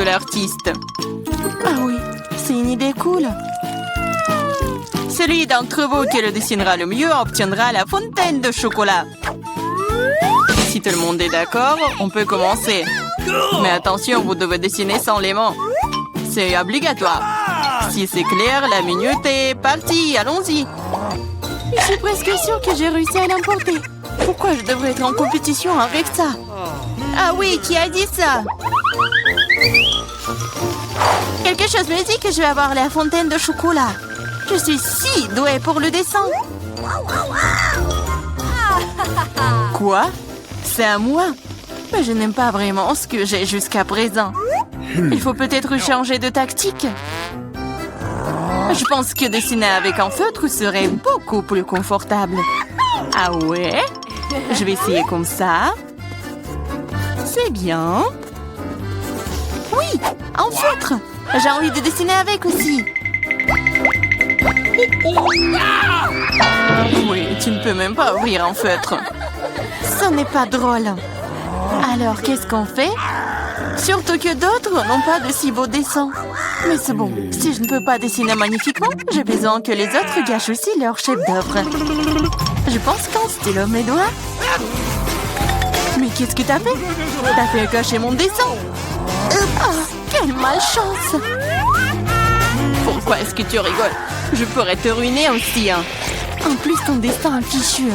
de l'artiste. Ah oui, c'est une idée cool. Celui d'entre vous qui le dessinera le mieux obtiendra la fontaine de chocolat. Si tout le monde est d'accord, on peut commencer. Mais attention, vous devez dessiner sans les mains. C'est obligatoire. Si c'est clair, la minute est partie. Allons-y. Je suis presque sûre que j'ai réussi à l'emporter. Pourquoi je devrais être en compétition avec ça? Ah oui, qui a dit ça? Quelque chose me dit que je vais avoir la fontaine de chocolat. Je suis si douée pour le dessin. Quoi? C'est à moi? Mais je n'aime pas vraiment ce que j'ai jusqu'à présent. Il faut peut-être changer de tactique. Je pense que dessiner avec un feutre serait beaucoup plus confortable. Ah ouais? Je vais essayer comme ça. C'est bien. Oui, un feutre. J'ai envie de dessiner avec aussi. Oui, tu ne peux même pas ouvrir un feutre. Ce n'est pas drôle. Alors, qu'est-ce qu'on fait? Surtout que d'autres n'ont pas de si beaux dessins. Mais c'est bon, si je ne peux pas dessiner magnifiquement, j'ai besoin que les autres gâchent aussi leur chef-d'œuvre. Je pense qu'un stylo mes doigts. Mais qu'est-ce que t'as fait? T'as fait gâcher mon dessin. Oh, quelle malchance! Pourquoi est-ce que tu rigoles? Je pourrais te ruiner aussi, hein. En plus, ton destin est fichu.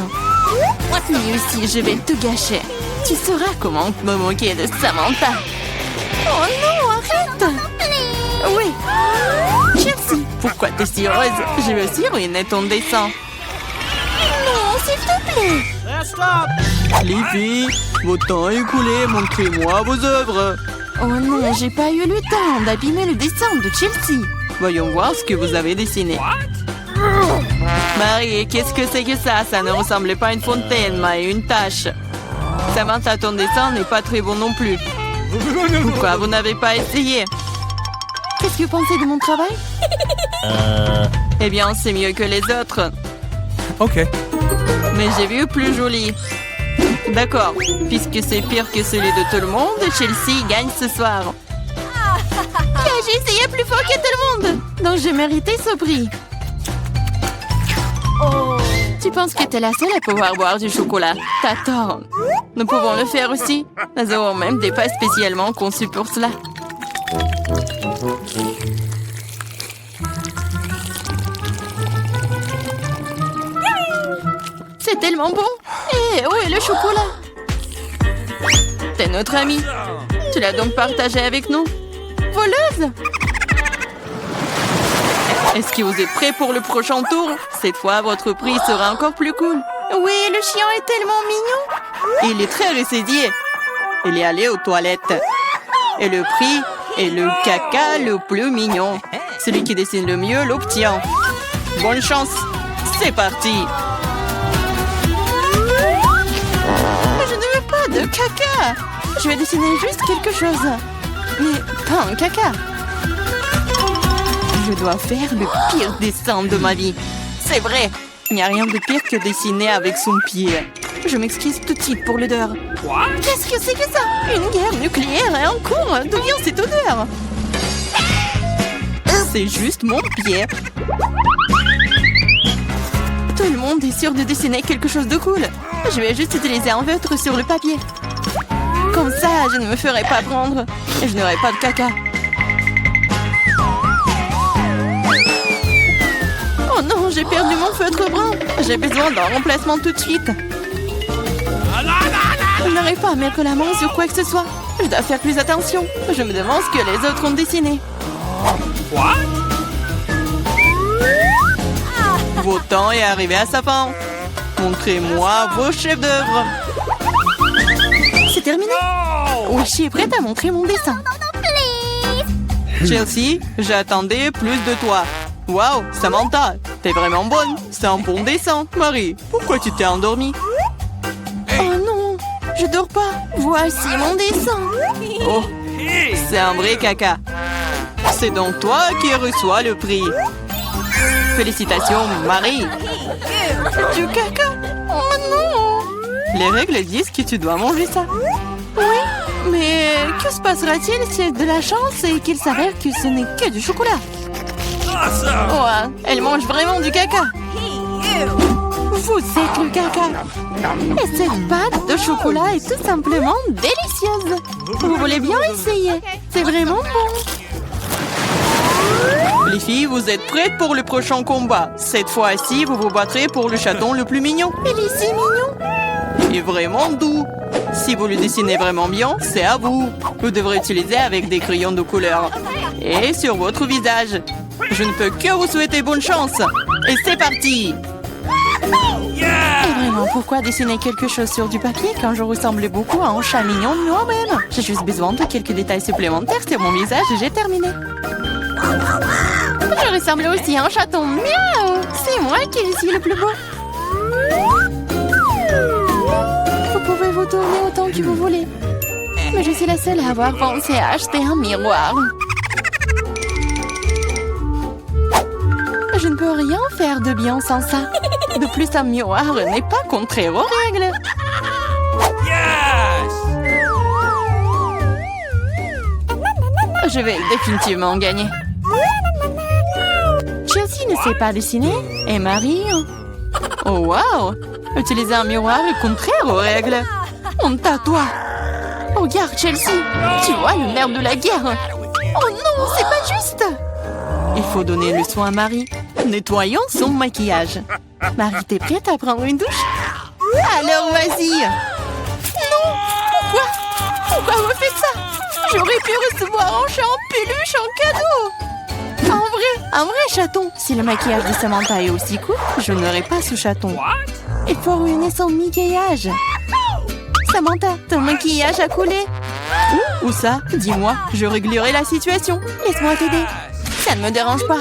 Mais aussi, je vais tout gâcher. Tu sauras comment me moquer de Samantha. Oh non, arrête! Oui. Chelsea, pourquoi t'es si heureuse? Je vais aussi ruiner ton dessin. Non, s'il te plaît. Les filles, votre temps est écoulé, montrez-moi vos œuvres. Oh non, j'ai pas eu le temps d'abîmer le dessin de Chelsea. Voyons voir ce que vous avez dessiné. Marie, qu'est-ce que c'est que ça? Ça ne ressemblait pas à une fontaine, mais à une tache. Samantha, ton dessin n'est pas très bon non plus. Pourquoi vous n'avez pas essayé? Qu'est-ce que vous pensez de mon travail? Eh bien, c'est mieux que les autres. Ok. Mais j'ai vu plus joli. D'accord, puisque c'est pire que celui de tout le monde, Chelsea gagne ce soir. J'ai essayé plus fort que tout le monde. Donc j'ai mérité ce prix. Tu penses que t'es la seule à pouvoir boire du chocolat? T'as tort. Nous pouvons le faire aussi. Nous avons même des pas spécialement conçus pour cela. C'est tellement bon. Et où est le chocolat? T'es notre amie. Tu l'as donc partagé avec nous? Voleuse! Est-ce que vous êtes prêts pour le prochain tour? Cette fois, votre prix sera encore plus cool. Oui, le chien est tellement mignon. Il est très ressaisié. Il est allé aux toilettes. Et le prix est le caca le plus mignon. Celui qui dessine le mieux l'obtient. Bonne chance. C'est parti. Je ne veux pas de caca. Je vais dessiner juste quelque chose. Mais pas un caca. Je dois faire le pire dessin de ma vie. C'est vrai. Il n'y a rien de pire que dessiner avec son pied. Je m'excuse tout de suite pour l'odeur. Qu'est-ce que c'est que ça? Une guerre nucléaire est en cours. D'où vient cette odeur? C'est juste mon pied. Tout le monde est sûr de dessiner quelque chose de cool. Je vais juste utiliser un feutre sur le papier. Comme ça, je ne me ferai pas prendre. Et je n'aurai pas de caca. Oh non, j'ai perdu mon feutre brun. J'ai besoin d'un remplacement tout de suite. Je n'arrive pas à mettre la main sur quoi que ce soit. Je dois faire plus attention. Je me demande ce que les autres ont dessiné. Votre temps est arrivé à sa fin. Montrez-moi vos chefs-d'œuvre. C'est terminé. Oui, je suis prête à montrer mon dessin. Chelsea, j'attendais plus de toi. Waouh, Samantha, t'es vraiment bonne. C'est un bon dessin. Marie, pourquoi tu t'es endormie? Oh non, je dors pas. Voici mon dessin. Oh, c'est un vrai caca. C'est donc toi qui reçois le prix. Félicitations, Marie. Du caca. Oh non. Les règles disent que tu dois manger ça. Oui, Mais que se passera-t-il si de la chance et qu'il s'avère que ce n'est que du chocolat? Oh, elle mange vraiment du caca. Vous êtes le caca. Et cette pâte de chocolat est tout simplement délicieuse. Vous voulez bien essayer? C'est vraiment bon. Les filles, vous êtes prêtes pour le prochain combat. Cette fois-ci, vous vous battrez pour le chaton le plus mignon. Il est si mignon. Et vraiment doux. Si vous le dessinez vraiment bien, c'est à vous. Vous devrez utiliser avec des crayons de couleur. Et sur votre visage. Je ne peux que vous souhaiter bonne chance. Et c'est parti! Et vraiment, pourquoi dessiner quelque chose sur du papier quand je ressemble beaucoup à un chat mignon moi-même? J'ai juste besoin de quelques détails supplémentaires sur mon visage et j'ai terminé. Je ressemble aussi à un chaton. Miaou! C'est moi qui suis le plus beau. Vous pouvez vous tourner autant que vous voulez. Mais je suis la seule à avoir pensé à acheter un miroir. Je ne peux rien faire de bien sans ça. De plus, un miroir n'est pas contraire aux règles. Je vais définitivement gagner. Chelsea ne sait pas dessiner. Et Marie... Oh, wow! Utiliser un miroir est contraire aux règles. Honte à toi. Regarde, Chelsea. Tu vois le nerf de la guerre. Oh non, c'est pas juste. Il faut donner le soin à Marie. Nettoyons son maquillage. Marie, t'es prête à prendre une douche? Alors, vas-y. Non, pourquoi vous faites ça? J'aurais pu recevoir un chat en peluche en cadeau. Un vrai chaton. Si le maquillage de Samantha est aussi court, je n'aurai pas ce chaton. Il faut ruiner son maquillage. Samantha, ton maquillage a coulé. Où ça? Dis-moi, je réglerai la situation. Laisse-moi t'aider. Ça ne me dérange pas.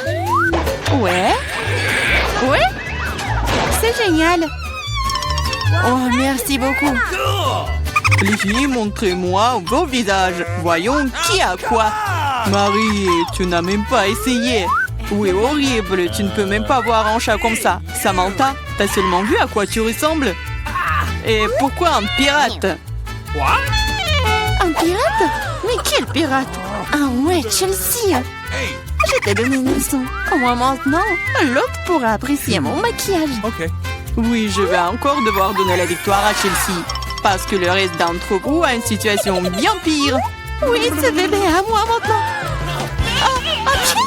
Ouais? C'est génial. Oh, merci beaucoup. Les filles, montrez-moi vos visages. Voyons qui a quoi. Marie, tu n'as même pas essayé. Oui, horrible, tu ne peux même pas voir un chat comme ça. Samantha, t'as seulement vu à quoi tu ressembles? Et pourquoi un pirate? Un pirate? Mais quel pirate? Ah ouais, Chelsea. Je t'ai donné une leçon. Au moins maintenant, l'autre pourra apprécier mon maquillage. Oui, je vais encore devoir donner la victoire à Chelsea. Parce que le reste d'entre vous a une situation bien pire. Oui, ce bébé est à moi maintenant. Apchi!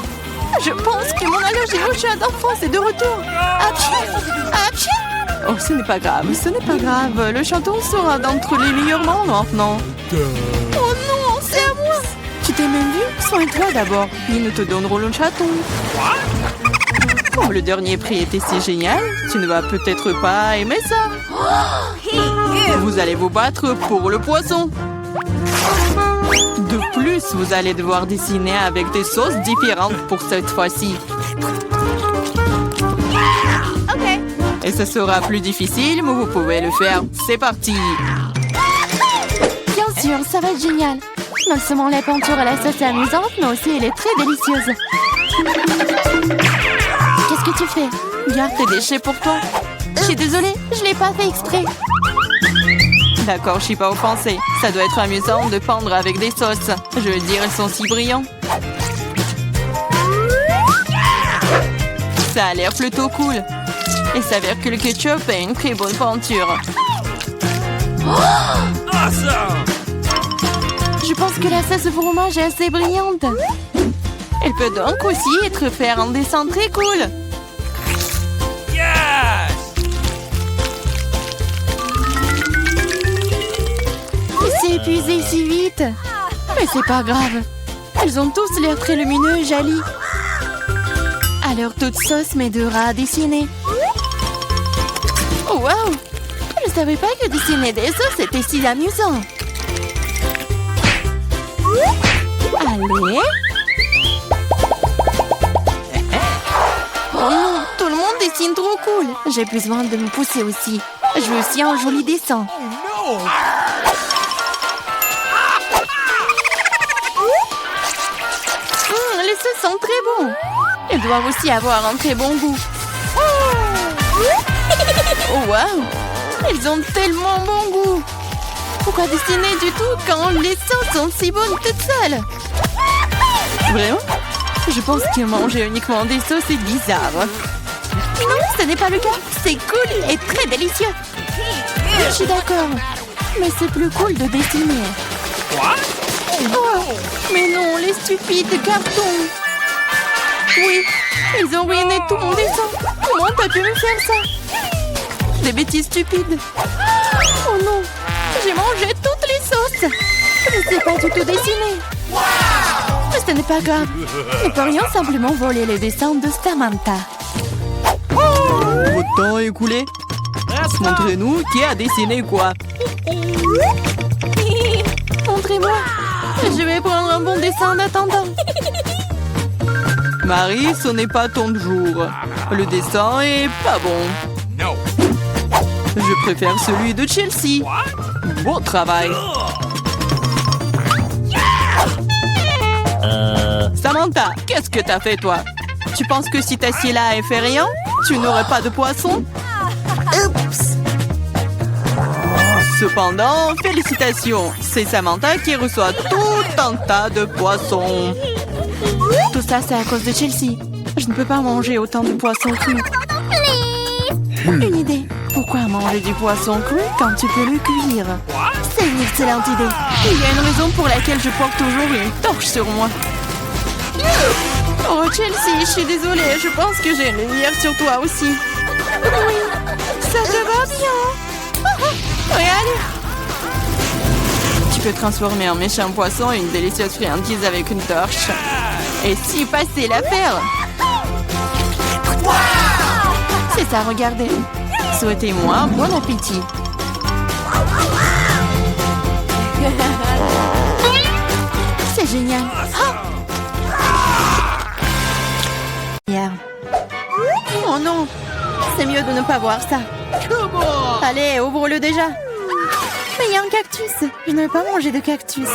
Je pense que mon allergie au chat d'enfance est de retour. Apchi! Oh, ce n'est pas grave, ce n'est pas grave. Le chaton sera d'entre les meilleurs membres maintenant. Oh non, c'est à moi. Tu t'es même vu? Soigne-toi d'abord, puis nous te donnerons le chaton. Oh, le dernier prix était si génial. Tu ne vas peut-être pas aimer ça. Vous allez vous battre pour le poisson. De plus, vous allez devoir dessiner avec des sauces différentes pour cette fois-ci. Et ce sera plus difficile, mais vous pouvez le faire. C'est parti! Bien sûr, ça va être génial. Non seulement la peinture à la sauce est amusante, mais aussi elle est très délicieuse. Qu'est-ce que tu fais? Garde tes déchets pour toi. Je suis désolée, je l'ai pas fait exprès. D'accord, je suis pas offensée. Ça doit être amusant de peindre avec des sauces. Je veux dire, elles sont si brillants. Ça a l'air plutôt cool. Il s'avère que le ketchup est une très bonne peinture. Je pense que la sauce au fromage est assez brillante. Elle peut donc aussi être faire un dessin très cool. Il s'est épuisé si vite. Mais c'est pas grave. Elles ont tous l'air très lumineux et jolies. Alors toute sauce m'aidera à dessiner. Oh wow! Je ne savais pas que dessiner des sauces était si amusant. Allez. Oh non, tout le monde dessine trop cool. J'ai besoin de me pousser aussi. Je veux aussi un joli dessin. Les sauces sont très bons. Elles doivent aussi avoir un très bon goût. Oh wow! Elles ont tellement bon goût. Pourquoi dessiner du tout quand les sauces sont si bonnes toutes seules? Vraiment? Je pense que manger uniquement des sauces est bizarre. Non, ce n'est pas le cas. C'est cool et très délicieux. Je suis d'accord. Mais c'est plus cool de dessiner. Oh, mais non, les stupides cartons. Oui, ils ont ruiné tout mon dessin. Comment t'as pu me faire ça? Des bêtises stupides. Oh non, j'ai mangé toutes les sauces. Je ne sais pas du tout dessiner. Mais ce n'est pas grave. Nous pourrions simplement voler les dessins de Samantha. Votre temps écoulé. Montrez-nous qui a dessiné quoi. Montrez-moi. Je vais prendre un bon dessin en attendant. Marie, ce n'est pas ton jour. Le dessin est pas bon. Je préfère celui de Chelsea. Bon travail. Samantha, qu'est-ce que t'as fait toi? Tu penses que si t'assieds là et fais rien, tu n'aurais pas de poisson? Oups. Cependant, félicitations, c'est Samantha qui reçoit tout un tas de poissons. Tout ça, c'est à cause de Chelsea. Je ne peux pas manger autant de poissons crus. Une idée. Pourquoi manger du poisson cru quand tu peux le cuire? C'est une excellente idée. Il y a une raison pour laquelle je porte toujours une torche sur moi. Oh, Chelsea, je suis désolée. Je pense que j'ai une lumière sur toi aussi. Oui, ça te va bien. Regarde. Tu peux transformer un méchant poisson en une délicieuse friandise avec une torche. Et si facile à faire. C'est ça, regardez. Souhaitez-moi bon appétit. C'est génial. Oh non, c'est mieux de ne pas voir ça. Allez, ouvre-le déjà. Mais il y a un cactus. Je ne veux pas manger de cactus.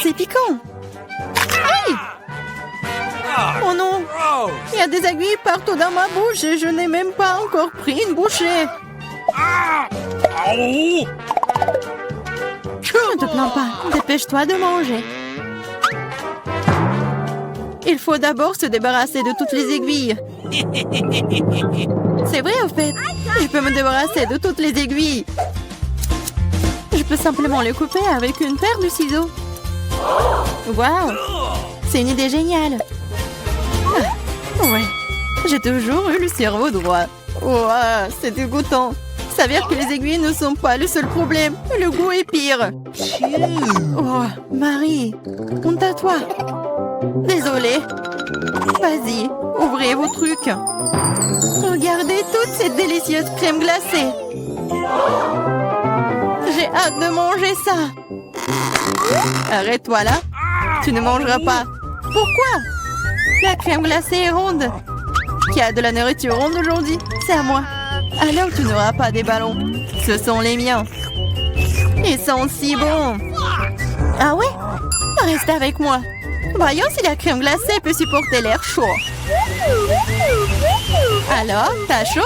C'est piquant. Hey! Oh non, il y a des aiguilles partout dans ma bouche et je n'ai même pas encore pris une bouchée. Ne te plains pas, dépêche-toi de manger. Il faut d'abord se débarrasser de toutes les aiguilles. C'est vrai, au fait. Je peux me débarrasser de toutes les aiguilles. Je peux simplement les couper avec une paire de ciseaux. Waouh! C'est une idée géniale. Ah, ouais, j'ai toujours eu le cerveau droit. Ouah, c'est dégoûtant. S'avère que les aiguilles ne sont pas le seul problème. Le goût est pire. Oh, Marie, honte à toi. Désolée. Vas-y, ouvrez vos trucs. Regardez toute cette délicieuse crème glacée. J'ai hâte de manger ça. Arrête-toi là. Tu ne mangeras pas. Pourquoi? La crème glacée est ronde. Qui a de la nourriture ronde aujourd'hui? C'est à moi. Alors tu n'auras pas des ballons. Ce sont les miens. Ils sont si bons. Ah ouais? Reste avec moi. Voyons si la crème glacée peut supporter l'air chaud. Alors, t'as chaud?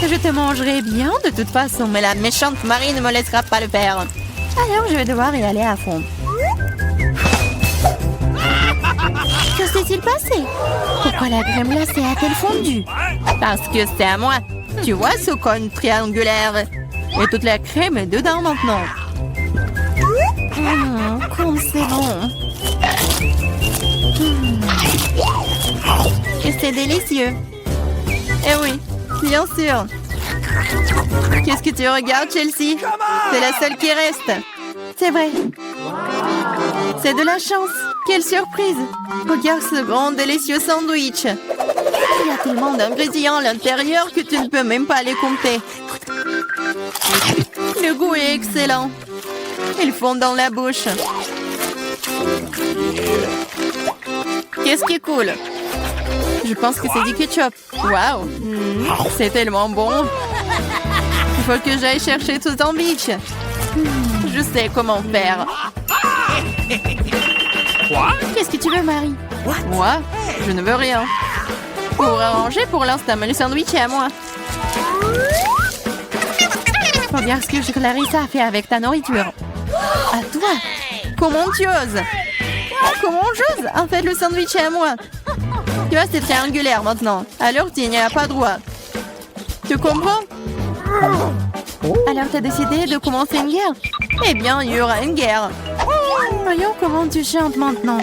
Je te mangerai bien de toute façon, mais la méchante Marie ne me laissera pas le faire. Alors, je vais devoir y aller à fond. Que s'est-il passé? Pourquoi la crème glacée a-t-elle fondu? Parce que c'est à moi. Tu vois ce cône triangulaire? Et toute la crème est dedans maintenant. Comme c'est bon. Et c'est délicieux. Eh oui, bien sûr. Qu'est-ce que tu regardes, Chelsea? C'est la seule qui reste. C'est vrai. C'est de la chance. Quelle surprise. Regarde ce grand délicieux sandwich. Il y a tellement d'ingrédients à l'intérieur que tu ne peux même pas les compter. Le goût est excellent. Ils fondent dans la bouche. Qu'est-ce qui est cool? Je pense que c'est du ketchup. Waouh! C'est tellement bon. Il faut que j'aille chercher ce sandwich. Je sais comment faire. Qu'est-ce que tu veux, Marie? Moi? Je ne veux rien. Pour arranger pour l'instant, mais le sandwich est à moi. Regarde ce que Clarissa a fait avec ta nourriture. À toi. Comment tu oses? Comment j'ose? En fait, le sandwich est à moi. Tu vois, c'est triangulaire maintenant. Alors, tu n'y as pas droit. Tu comprends? Alors, tu as décidé de commencer une guerre? Eh bien, il y aura une guerre. Voyons comment tu chantes maintenant.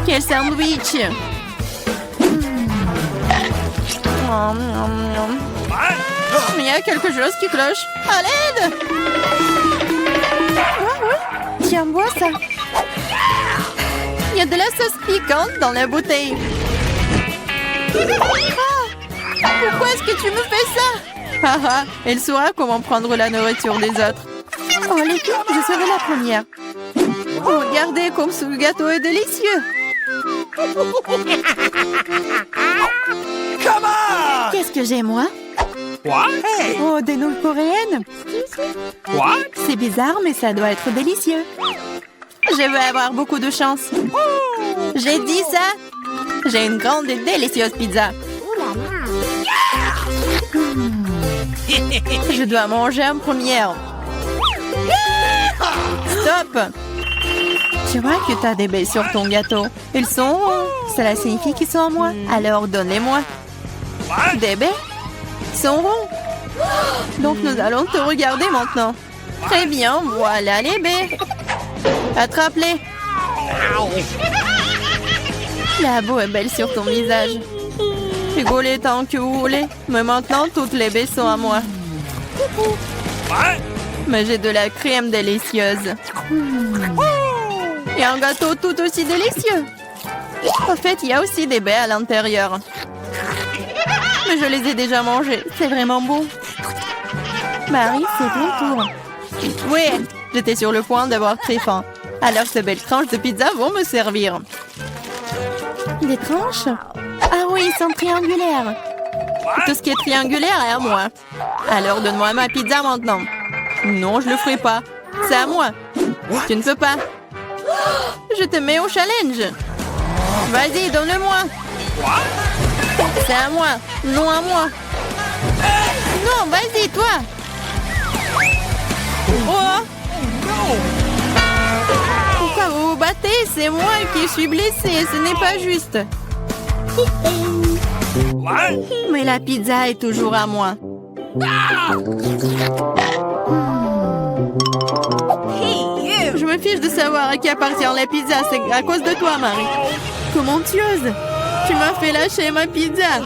Quel sandwich! Il y a quelque chose qui cloche. À l'aide! Oui. Tiens, bois ça. Il y a de la sauce piquante dans la bouteille. Ah! Pourquoi est-ce que tu me fais ça? Haha, elle saura comment prendre la nourriture des autres. Oh, les filles, je serai la première. Oh, regardez comme ce gâteau est délicieux. Qu'est-ce que j'ai, moi? Oh, des nouilles coréennes. C'est bizarre, mais ça doit être délicieux. Je vais avoir beaucoup de chance. J'ai dit ça. J'ai une grande et délicieuse pizza. Je dois manger en première. Stop! Tu vois que tu as des baies sur ton gâteau. Ils sont ronds. Cela signifie qu'ils sont à moi. Alors donne-les-moi. Des baies? Ils sont ronds. Donc nous allons te regarder maintenant. Très bien, voilà les baies. Attrape-les. La boue est belle sur ton visage. Rigolez tant que vous voulez. Mais maintenant, toutes les baies sont à moi. Mais j'ai de la crème délicieuse. Et un gâteau tout aussi délicieux. En fait, il y a aussi des baies à l'intérieur. Mais je les ai déjà mangées. C'est vraiment bon. Marie, c'est ton tour. Oui, j'étais sur le point d'avoir très faim. Alors ces belles tranches de pizza vont me servir. Des tranches? Ah oui, ils sont triangulaires. Tout ce qui est triangulaire est à moi. Alors donne-moi ma pizza maintenant. Non, je le ferai pas. C'est à moi. Tu ne peux pas. Je te mets au challenge. Vas-y, donne-le-moi. C'est à moi. Non à moi. Non, vas-y, toi. Oh. Pourquoi vous vous battez? C'est moi qui suis blessée. Ce n'est pas juste. Mais la pizza est toujours à moi. Je me fiche de savoir à qui appartient la pizza. C'est à cause de toi, Marie. Comment tu oses? Tu m'as fait lâcher ma pizza.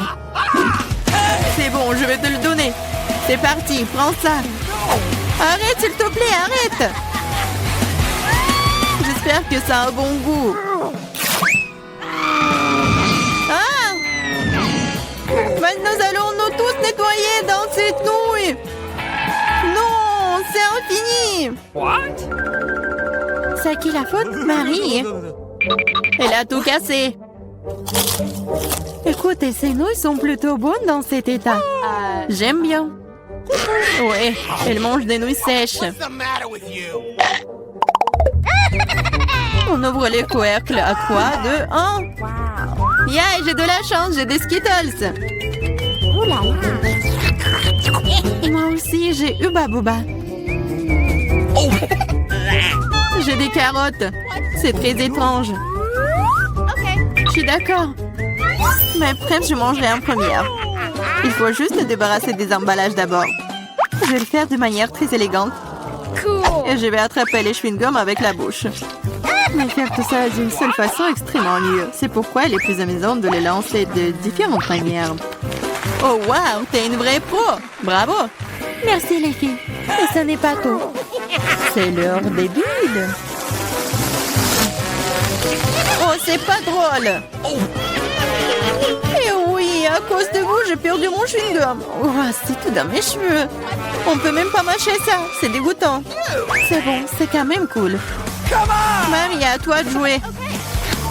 C'est bon, je vais te le donner. C'est parti, prends ça. Arrête, s'il te plaît, arrête. J'espère que ça a un bon goût. Ah! Maintenant, nous allons nous tous nettoyer dans cette nouille. Non, c'est infini. C'est à qui la faute? Marie. Elle a tout cassé. Écoutez, ces nouilles sont plutôt bonnes dans cet état. J'aime bien. Ouais, elle mange des nouilles sèches. On ouvre les couvercles à 3, 2, 1. Yeah, j'ai de la chance, j'ai des Skittles. Moi aussi, j'ai Hubba Bubba. J'ai des carottes. C'est très étrange. Je suis d'accord. Mais bref, je mangerai en première. Il faut juste se débarrasser des emballages d'abord. Je vais le faire de manière très élégante. Et je vais attraper les chewing-gums avec la bouche. Mais faire tout ça d'une seule façon est extrêmement mieux. C'est pourquoi il est plus amusant de les lancer de différentes manières. Oh wow, t'es une vraie pro. Bravo. Merci les filles. Mais ça n'est pas tout. C'est l'heure des bulles. Oh, c'est pas drôle. Et oui, à cause de vous, j'ai perdu mon chewing-gum. Oh, c'est tout dans mes cheveux. On peut même pas mâcher ça. C'est dégoûtant. C'est bon, c'est quand même cool. Marie, à toi de jouer.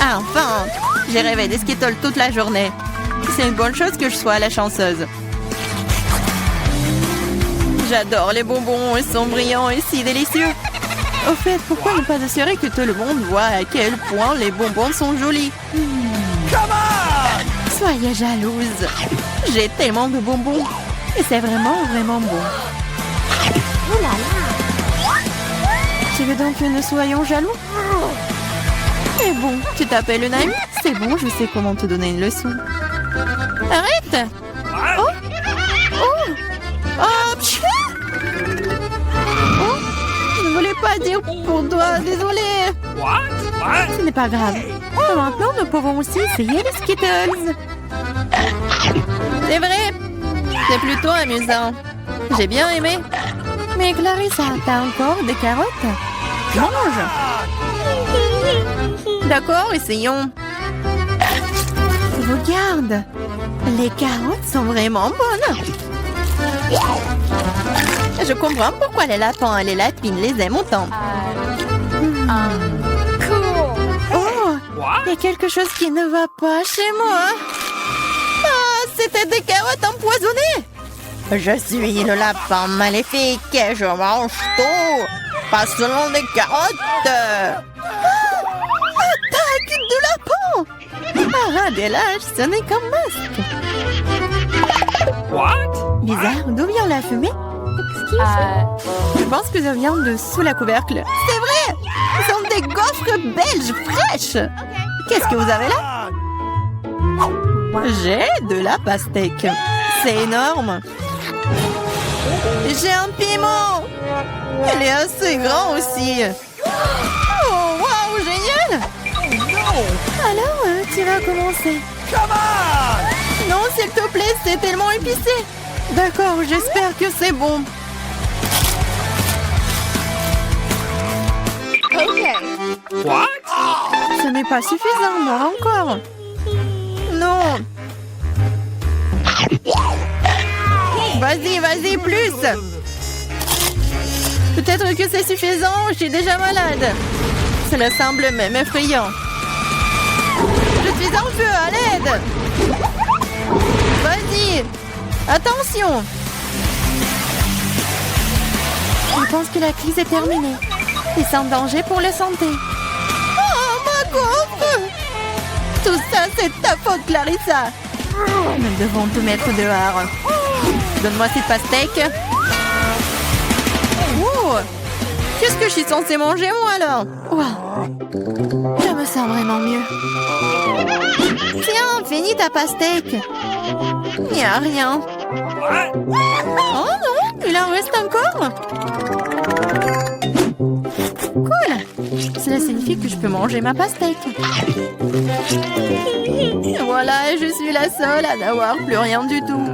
Ah, enfin, j'ai rêvé des Skittles toute la journée. C'est une bonne chose que je sois la chanceuse. J'adore les bonbons, ils sont brillants et si délicieux. Au fait, pourquoi ne pas assurer que tout le monde voit à quel point les bonbons sont jolis? Soyez jalouse. J'ai tellement de bonbons. Et c'est vraiment, vraiment bon. Oh là là. Tu veux donc que nous soyons jaloux? C'est bon, tu t'appelles une amie? C'est bon, je sais comment te donner une leçon. Arrête! Oh! Oh! Oh! Pfiou! Oh! Je ne voulais pas dire pour toi, désolée! Ce n'est pas grave. Maintenant, nous pouvons aussi essayer les Skittles. C'est vrai! C'est plutôt amusant. J'ai bien aimé. Mais Clarissa, t'as encore des carottes? Mange! D'accord, essayons. Regarde! Les carottes sont vraiment bonnes. Je comprends pourquoi les lapins et les lapines les aiment autant. Oh! Il y a quelque chose qui ne va pas chez moi. Ah, c'était des carottes empoisonnées. Je suis le lapin maléfique et je mange tout. Pas seulement des carottes. Attaque de lapin! Ah, des lâches, ce n'est qu'un masque. Bizarre, d'où vient la fumée? Je pense que ça vient de sous la couvercle. C'est vrai! Ce sont des gaufres belges fraîches. Qu'est-ce que vous avez là? J'ai de la pastèque. C'est énorme. J'ai un piment. Elle est assez grand aussi. Oh, waouh, génial! Alors, tu vas commencer. Non, s'il te plaît, c'est tellement épicé. D'accord, j'espère que c'est bon. Ce n'est pas suffisant, moi encore. Non. Vas-y, vas-y, plus. Peut-être que c'est suffisant, je suis déjà malade. Cela semble même effrayant. Je suis en feu, à l'aide. Vas-y. Attention. Je pense que la crise est terminée. Et sans danger pour la santé. Oh, ma gaufre! Tout ça, c'est ta faute, Clarissa. Nous devons tout mettre dehors. Donne-moi cette pastèque. Oh! Qu'est-ce que je suis censée manger, moi, alors? Wow. Je me sens vraiment mieux. Tiens, finis ta pastèque. Il n'y a rien. Oh non, il en reste encore. Cool. Cela signifie que je peux manger ma pastèque. Voilà, je suis la seule à n'avoir plus rien du tout.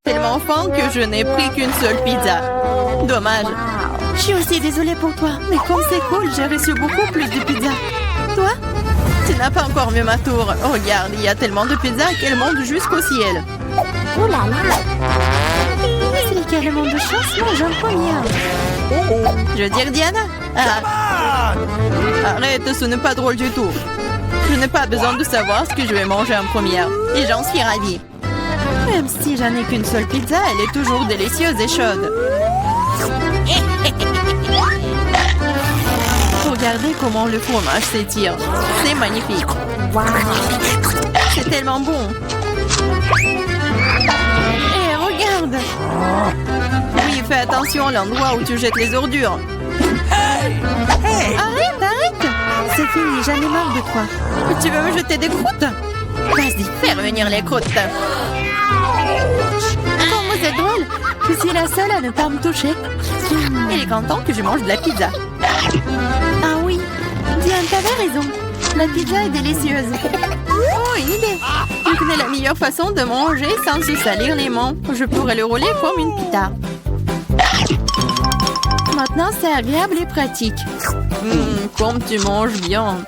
Tellement faim que je n'ai pris qu'une seule pizza. Dommage. Je suis aussi désolée pour toi, mais comme c'est cool, j'ai reçu beaucoup plus de pizza. Toi? Tu n'as pas encore vu ma tour. Regarde, il y a tellement de pizzas qu'elle monte jusqu'au ciel. Oh là là. C'est carrément de chance, mange un première. Je veux dire Diana? Ah. Arrête, ce n'est pas drôle du tout. Je n'ai pas besoin de savoir ce que je vais manger en première. Et j'en suis ravie. Même si j'en ai qu'une seule pizza, elle est toujours délicieuse et chaude. Regardez comment le fromage s'étire. C'est magnifique. Wow. C'est tellement bon. Et regarde. Oui, fais attention à l'endroit où tu jettes les ordures. Arrête, arrête. C'est fini, j'en ai marre de toi. Tu veux me jeter des croûtes? Vas-y, fais revenir les croûtes. Comment c'est drôle. Je suis la seule à ne pas me toucher. Il est content que je mange de la pizza. Ah oui, Diane, t'avais raison. La pizza est délicieuse. Oh, une idée. Je connais la meilleure façon de manger sans se salir les mains. Je pourrais le rouler comme une pita. Maintenant, c'est agréable et pratique. Comme tu manges bien.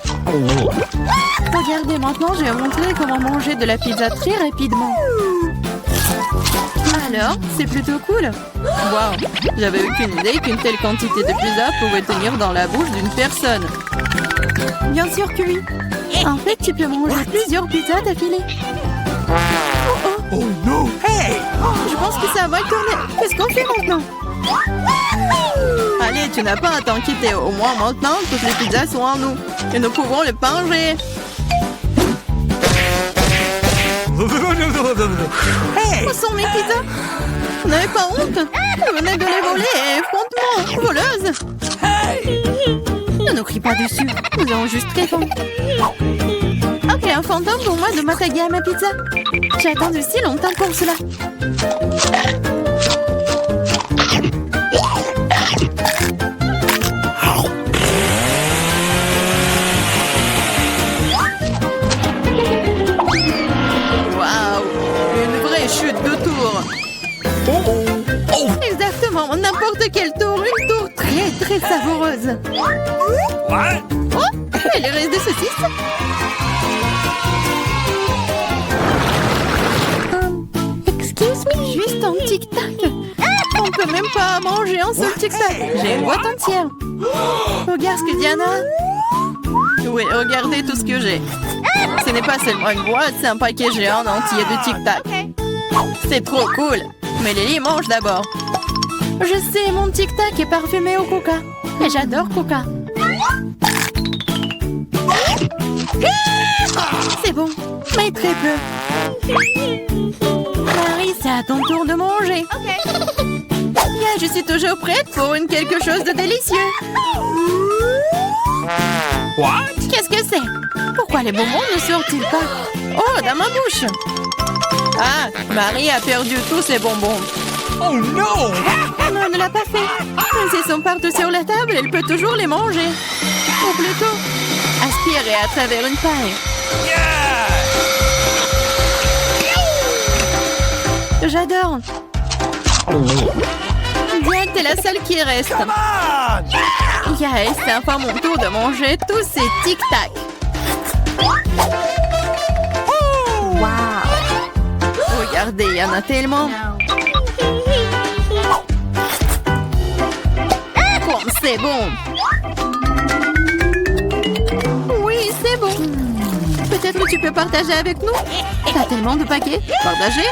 Regardez, maintenant, je vais montrer comment manger de la pizza très rapidement. Alors, c'est plutôt cool. Wow, j'avais aucune idée qu'une telle quantité de pizza pouvait tenir dans la bouche d'une personne. Bien sûr que oui. En fait, tu peux manger plusieurs pizzas d'affilée. Oh oh. Oh non! Hey! Je pense que ça va tourner. Qu'est-ce qu'on fait maintenant? Allez, tu n'as pas à t'inquiéter. Au moins maintenant, toutes les pizzas sont en nous. Et nous pouvons les manger. Où sont mes pizzas? Vous n'avez pas honte? Vous venez de les voler et frontement, voleuse! Ne nous crie pas dessus, nous avons juste très faim. Ok, un fantôme pour moi de m'attaquer à ma pizza. J'ai attendu si longtemps pour cela. Waouh! Une vraie chute de tour! Exactement, n'importe quel tour, une tour très très savoureuse. Oh, et le reste de saucisse? Excuse me, juste un tic-tac. On peut même pas manger un seul tic-tac. J'ai une boîte entière. Regarde ce que Diana a. Oui, regardez tout ce que j'ai. Ce n'est pas seulement une boîte, c'est un paquet géant entier de tic-tac. C'est trop cool. Mais Lily mange d'abord. Je sais, mon tic-tac est parfumé au coca. Et j'adore coca. C'est bon, mais très peu. Marie, c'est à ton tour de manger. Yeah, je suis toujours prête pour quelque chose de délicieux. Qu'est-ce que c'est? Pourquoi les bonbons ne sortent-ils pas? Oh, dans ma bouche. Ah, Marie a perdu tous ses bonbons. Oh non! Non, elle ne l'a pas fait. Mais ils sont partout sur la table, elle peut toujours les manger. Ou plutôt, aspirer à travers une paille. J'adore. Diane, t'es la seule qui reste. Yes, c'est enfin mon tour de manger tous ces tic-tac. Wow! Regardez, il y en a tellement. Comme c'est bon. Oui, c'est bon. Peut-être que tu peux partager avec nous? T'as tellement de paquets. Partager?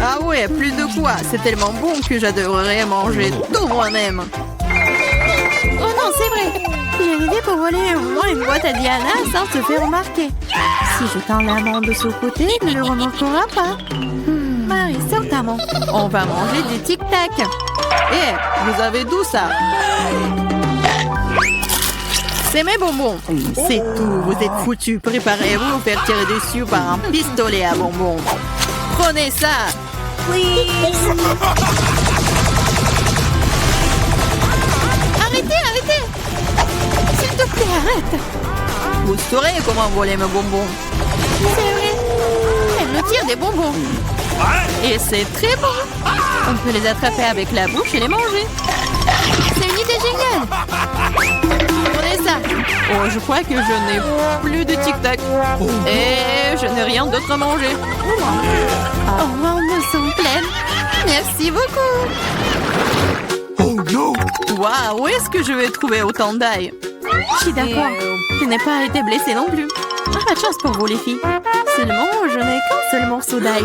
Ah ouais, plus de quoi. C'est tellement bon que j'adorerais manger tout moi-même. Oh non, c'est vrai. J'ai une idée pour voler au moins une boîte à Diana sans se faire remarquer. Si je tends la main de ce côté, il ne le remarquera pas. Marie, sors ta main. On va manger des tic-tac. Eh, vous avez d'où ça? C'est mes bonbons. C'est tout, vous êtes foutus. Préparez-vous à vous faire tirer dessus par un pistolet à bonbons. Prenez ça. Arrêtez, arrêtez. S'il te plaît, arrête. Vous saurez comment voler mes bonbons. C'est vrai. Elle me tire des bonbons. Et c'est très bon. On peut les attraper avec la bouche et les manger. C'est une idée géniale. Prenez ça. Oh, je crois que je n'ai plus de tic-tac. Et je n'ai rien d'autre à manger. Oh, nous sommes pleines. Merci beaucoup. Oh non! Waouh, où est-ce que je vais trouver autant d'ail? Je suis d'accord. Je n'ai pas été blessée non plus. Pas de chance pour vous, les filles. Seulement, je n'ai qu'un seul morceau d'ail.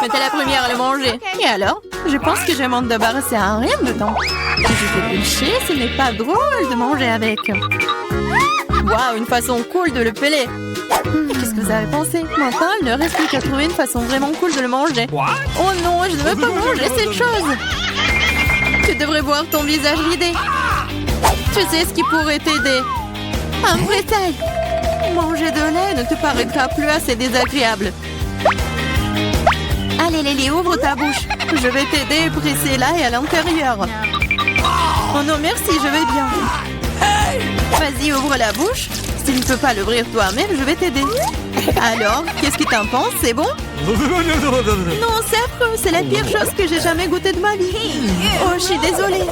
Mais t'es la première à le manger. Et alors? Je pense que je vais m'en débarrasser en rien de temps. Si je fais pêcher, ce n'est pas drôle de manger avec. Waouh, une façon cool de le peler. Qu'est-ce que vous avez pensé? Maintenant, il ne reste plus qu'à trouver une façon vraiment cool de le manger. Oh non, je ne veux pas manger cette chose. Tu devrais voir ton visage ridé. Tu sais ce qui pourrait t'aider. Un vrai taille. Manger de lait ne te paraîtra plus assez désagréable. Allez, Lily, ouvre ta bouche. Je vais t'aider à presser l'ail à l'intérieur. Oh non, merci, je vais bien. Vas-y, ouvre la bouche. Si tu ne peux pas l'ouvrir toi-même, je vais t'aider. Alors, qu'est-ce que t'en penses? C'est bon? Non, c'est affreux. C'est la pire chose que j'ai jamais goûtée de ma vie. Oh, je suis désolée.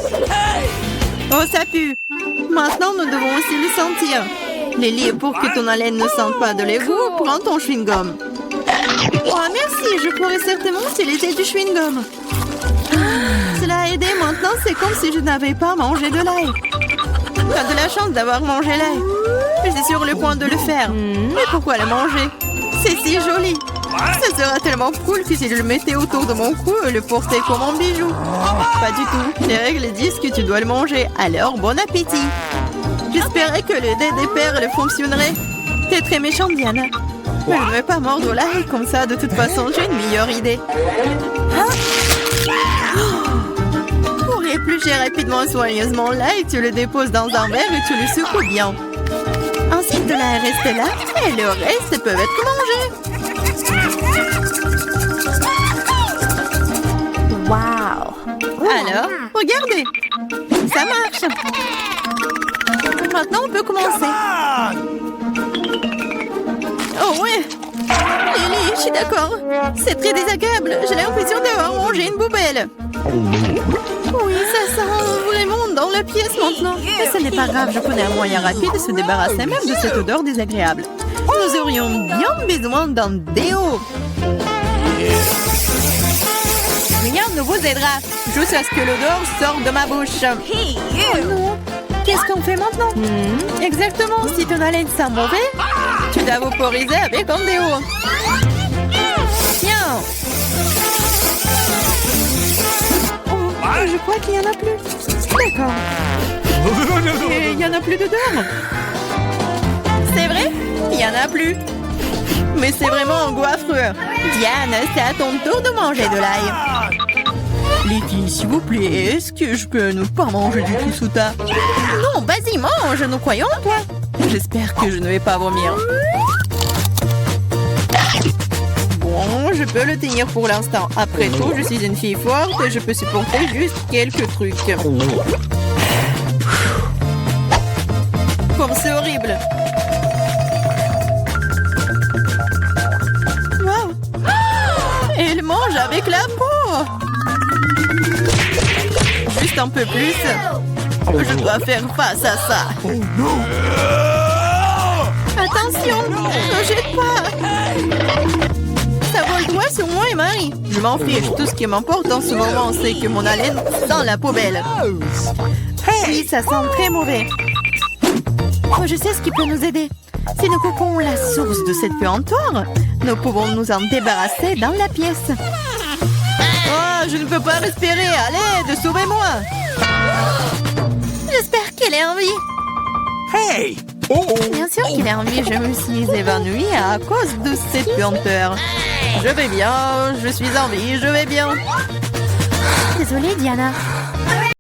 Oh, ça pue. Maintenant, nous devons aussi le sentir. Lily, pour que ton haleine ne sente pas de l'égout, prends ton chewing-gum. Oh, merci. Je pourrais certainement utiliser du chewing-gum. Cela a aidé. Maintenant, c'est comme si je n'avais pas mangé de l'ail. T'as de la chance d'avoir mangé l'ail. Je suis sur le point de le faire. Mais pourquoi le manger? C'est si joli. Ça sera tellement cool que si je le mettais autour de mon cou et le portais comme un bijou. Pas du tout. Les règles disent que tu dois le manger. Alors, bon appétit. J'espérais que le dé des perles fonctionnerait. T'es très méchante, Diana. Mais je ne vais pas mordre l'ail comme ça. De toute façon, j'ai une meilleure idée. Pour éplucher rapidement et soigneusement l'ail, tu le déposes dans un verre et tu le secoues bien. Ensuite, de l'ail reste là et le reste peut être mangé. Wow. Alors, regardez. Ça marche. Maintenant, on peut commencer. Oh ouais. Lily, je suis d'accord. C'est très désagréable. J'ai l'impression d'avoir mangé une poubelle. Oui, ça sent vraiment dans la pièce maintenant. Mais ce n'est pas grave, je connais un moyen rapide de se débarrasser même de cette odeur désagréable. Nous aurions bien besoin d'un déo. Rien ne vous aidera, juste à ce que l'odeur sorte de ma bouche. Oh non. Qu'est-ce qu'on fait maintenant? Exactement, si ton haleine sent mauvais, tu dois vaporiser avec un déo. Tiens. Oh, je crois qu'il n'y en a plus. D'accord. Et il n'y en a plus d'odeur. C'est vrai? Il n'y en a plus. Mais c'est vraiment un goût affreux. Diane, c'est à ton tour de manger de l'ail. Les filles, s'il vous plaît, est-ce que je peux ne pas manger du tout sous ta... Non, vas-y, mange, nous croyons en toi. J'espère que je ne vais pas vomir. Bon, je peux le tenir pour l'instant. Après tout, je suis une fille forte et je peux supporter juste quelques trucs. Comme c'est horrible. Wow. Elle mange avec la peau. Juste un peu plus. Je dois faire face à ça. Oh no! Attention, ne jette pas. Ça vole droit sur moi et Marie. Je m'en fiche. Tout ce qui m'importe en ce moment, c'est que mon haleine sent la poubelle. Oui, ça sent très mauvais. Oh, je sais ce qui peut nous aider. Si nous coupons la source de cette puanteur, nous pouvons nous en débarrasser dans la pièce. Oh, je ne peux pas respirer. Allez, sauvez-moi. J'espère qu'elle est en vie. Hey! Oh! Bien sûr qu'il est en vie. Je me suis évanouie à cause de cette puanteur. Je vais bien. Je suis en vie. Je vais bien. Désolée, Diana.